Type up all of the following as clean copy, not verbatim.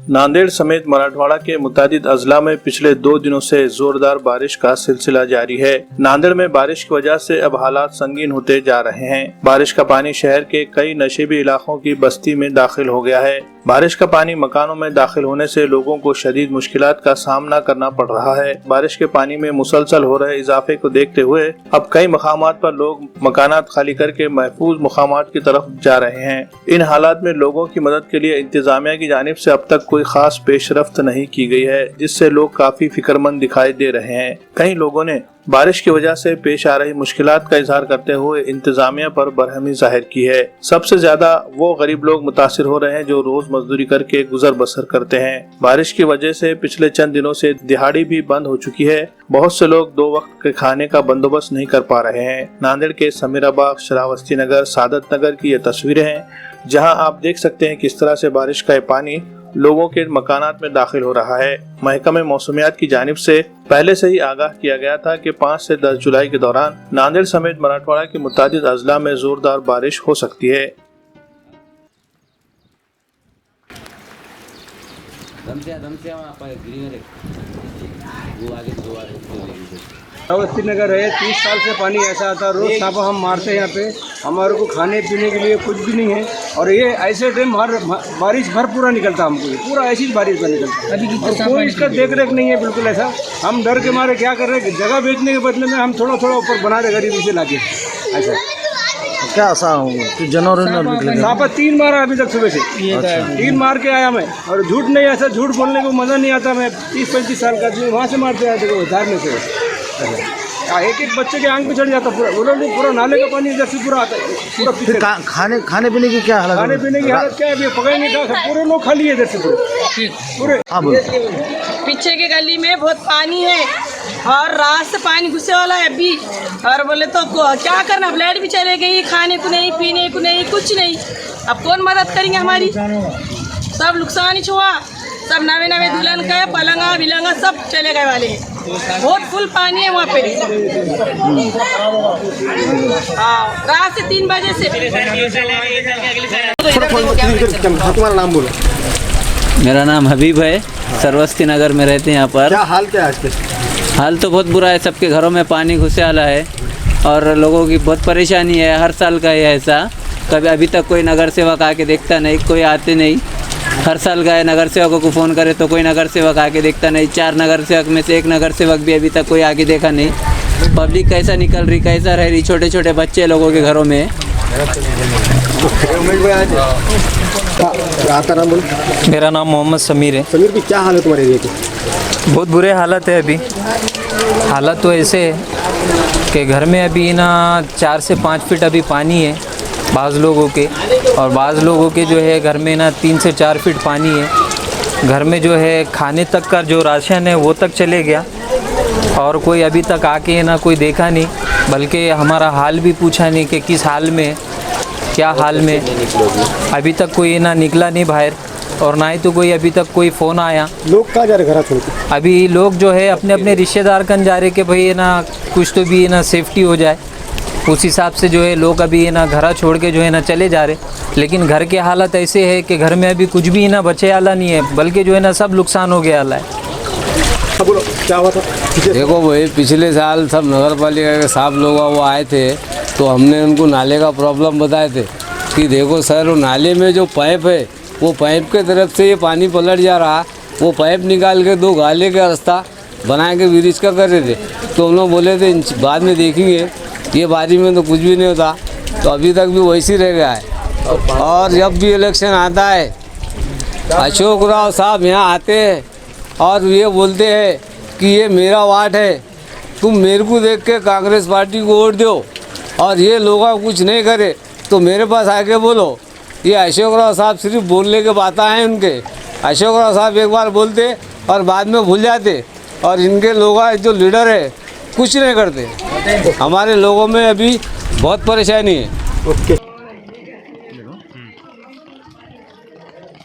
नांदेड़ समेत मराठवाड़ा के मुतादिद अजला में पिछले 2 दिनों से जोरदार बारिश का सिलसिला जारी है। नांदेड़ में बारिश की वजह से अब हालात संगीन होते जा रहे हैं। बारिश का पानी शहर के कई नशेबी इलाकों की बस्ती में दाखिल हो गया है। बारिश का पानी मकानों में दाखिल होने से लोगों को शदीद मुश्किलात का सामना करना पड़ रहा है। बारिश के पानी में मुसलसल हो रहे इजाफे को देखते हुए अब कई मकामात पर लोग मकानात खाली करके महफूज मकामात की तरफ जा रहे हैं। इन हालात में लोगों की मदद के लिए इंतजामिया की जानिब से अब तक कोई खास पेशरफ्त नहीं की गई है, जिससे लोग काफी फिक्रमंद दिखाई दे रहे हैं। कई लोगों ने बारिश की वजह से पेश आ रही मुश्किलात का इजहार करते हुए इंतजामिया पर बरहमी जाहिर की है। सबसे ज्यादा वो गरीब लोग मुतासिर हो रहे हैं जो रोज मजदूरी करके गुजर बसर करते हैं। बारिश की वजह से पिछले चंद दिनों से दिहाड़ी भी बंद हो चुकी है। बहुत से लोग 2 वक्त के खाने का बंदोबस्त नहीं कर पा रहे हैं। नांदेड़ के समीराबाग, श्रावस्ती नगर, सादत नगर की ये तस्वीरें हैं, जहां आप देख सकते हैं किस तरह से बारिश का पानी लोगों के मकानात में दाखिल हो रहा है। महकमे मौसमियात की जानिब से पहले से ही आगाह किया गया था कि 5 से 10 जुलाई के दौरान नांदेड़ समेत मराठवाड़ा के मुतादिद अजला में जोरदार बारिश हो सकती है। श्रावस्ती नगर है, 30 साल से पानी ऐसा आता है। रोज साफा हम मारते हैं यहाँ पे, हमारे को खाने पीने के लिए कुछ भी नहीं है। और ये ऐसे टाइम बारिश भर पूरा निकलता, हमको पूरा ऐसी बारिश भर निकलता है और कोई इसका देख रेख नहीं है। बिल्कुल ऐसा हम डर के मारे क्या कर रहे हैं, जगह बेचने के बदले में हम थोड़ा थोड़ा ऊपर बना रहे गरीबी से लाके। ऐसा क्या ऐसा होगा जानवर साफा 3 मारा अभी तक सुबह से। 3 मार के आया मैं, और झूठ नहीं, ऐसा झूठ बोलने को मज़ा नहीं आता। मैं 30-35 साल का आदमी, वहाँ से मारते आए थे धारने से। एक बच्चे के आंख पे चढ़ जाता पूरा। बोलो नहीं, पूरा नाले का पानी इधर से पूरा आता है पूरा पीछे। खाने पीने की क्या हालत? खाने पीने की हालत क्या है, अभी पकड़ने का पूरे लोग खाली है इधर से पूरे। पीछे के गली में बहुत पानी है और रात से पानी घुसे वाला है अभी। और बोले तो क्या करना, लाइट भी चले गई, खाने को नहीं, पीने को नहीं, कुछ नहीं। अब कौन मदद करेंगे हमारी? सब नुकसान ही हुआ। सब नवे नवे दुल्हन का पलंगा बिलंगा सब चले गए वाले हैं। बहुत फुल पानी है वहाँ पे। रात से 3 बजे से। तुम्हारा नाम बोलो। मेरा नाम हबीब है, श्रावस्ती नगर में रहते हैं। यहाँ पर क्या हाल क्या है आज के? हाल तो बहुत बुरा है, सबके घरों में पानी घुसे वाला है और लोगों की बहुत परेशानी है। हर साल का है ऐसा, कभी अभी तक कोई नगर सेवक आके देखता नहीं, कोई आते नहीं। हर साल का है, नगर सेवकों को फ़ोन करे तो कोई नगर सेवक आके देखता नहीं। 4 नगर सेवक में से 1 नगर सेवक भी अभी तक कोई आके देखा नहीं। पब्लिक कैसा निकल रही, कैसा रह रही, छोटे छोटे बच्चे लोगों के घरों में। मेरा नाम मोहम्मद समीर है। समीर की क्या हालत तुम्हारे एरिया की? बहुत बुरे हालत है अभी। हालत तो ऐसे है कि घर में अभी ना 4 से 5 फीट अभी पानी है बाज़ लोगों के, और बाज़ लोगों के जो है घर में ना 3 से 4 फीट पानी है। घर में जो है खाने तक का जो राशन है वो तक चले गया, और कोई अभी तक आके ना कोई देखा नहीं, बल्कि हमारा हाल भी पूछा नहीं कि किस हाल में, क्या हाल में। अभी तक कोई ना निकला नहीं बाहर, और ना ही तो कोई अभी तक कोई फ़ोन आया। लोग कहाँ जा रहे घर छोड़ के? अभी लोग जो है अपने अपने रिश्तेदार कन जा रहे कि भाई ना कुछ तो भी ना सेफ्टी हो जाए। उस हिसाब से जो है लोग अभी ना घर छोड़ के जो है ना चले जा रहे। लेकिन घर के हालत ऐसे है कि घर में अभी कुछ भी ना बचे वाला नहीं है, बल्कि जो है ना सब नुकसान हो गया वाला है। बोलो क्या हुआ था? देखो भाई, पिछले साल सब नगर पालिका के साहब लोग वो आए थे, तो हमने उनको नाले का प्रॉब्लम बताए थे कि देखो सर, वो नाले में जो पाइप है वो पाइप के तरफ से ये पानी पलट जा रहा। वो पाइप निकाल के 2 गाले का रास्ता बना के ब्रिज का कर रहे थे। तो हम लोग बोले थे बाद में देखेंगे, ये बारी में तो कुछ भी नहीं होता। तो अभी तक भी वैसे ही रह गया है। और जब भी इलेक्शन आता है, अशोक राव साहब यहाँ आते हैं और ये बोलते हैं कि ये मेरा वार्ड है, तुम मेरे को देख के कांग्रेस पार्टी को वोट दो, और ये लोग कुछ नहीं करे तो मेरे पास आके बोलो। ये अशोक राव साहब सिर्फ बोलने के बातें हैं उनके। अशोक राव साहब एक बार बोलते और बाद में भूल जाते, और इनके लोग जो लीडर है कुछ नहीं करते। हमारे लोगों में अभी बहुत परेशानी है।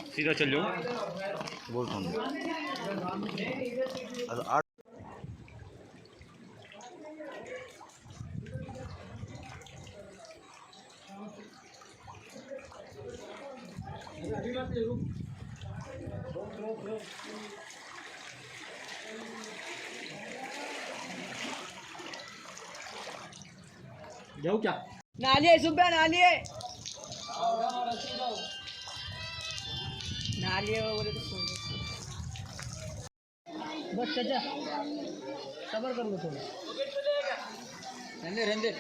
सीधा चल जाओ। अभी मत ले जाऊ क्या नाली है सुबह, नाली है, नाली है, वो बोले तो सुन बस चाचा सबर कर लो थोड़ा, रहने रहने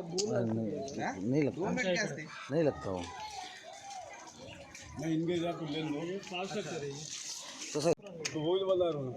नहीं लगता, नहीं लगता वो। तो वही बता रहा हूँ।